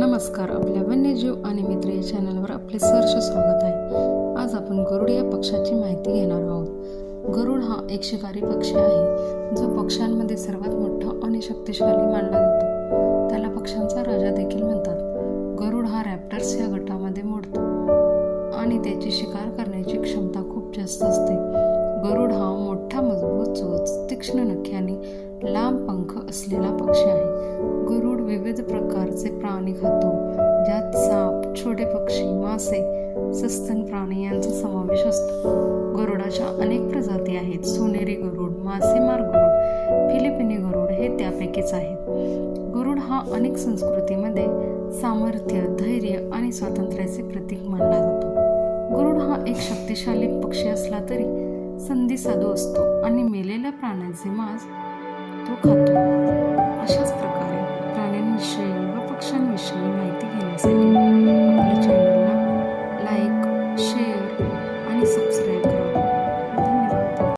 नमस्कार. आपल्या वन्यजीव आणि मित्र या चॅनलवर आपले सहर्ष स्वागत आहे. आज आपण गरुड या पक्षाची माहिती घेणार आहोत. गरुड हा एक शिकारी पक्षी आहे जो पक्ष्यांमध्ये सर्वात मोठा आणि शक्तिशाली मानला जातो. त्याला पक्ष्यांचा राजा देखील म्हणतात. गरुड हा रॅप्टर्स या गटामध्ये मोडतो आणि त्याची शिकार करण्याची क्षमता खूप जास्त असते. गरुड हा मोठा, मजबूत चोच, तीक्ष्ण नखे आणि लांब पंख असलेला पक्षी आहे. गरुड विविध प्रकारचे प्राणी खातो, ज्यात साप, छोटे पक्षी, मासे, सस्तन प्राणी यांचा समावेश असतो. गरुडाच्या अनेक प्रजाती आहेत. सोनेरी गरुड, मासेमार गरुड, फिलिपिनी गरुड हे त्यापैकीच आहेत. गरुड हा अनेक संस्कृतीमध्ये सामर्थ्य, धैर्य आणि स्वातंत्र्याचे प्रतीक मानला जातो. गरुड हा एक शक्तिशाली पक्षी असला तरी संधिसाधू असतो आणि मेलेल्या प्राण्यांचे मांस तो खातो. अशाच प्रकारे प्राण्यांविषयी व पक्ष्यांविषयी माहिती घेण्यासाठी आपल्या चॅनलला लाईक, शेअर आणि सबस्क्राईब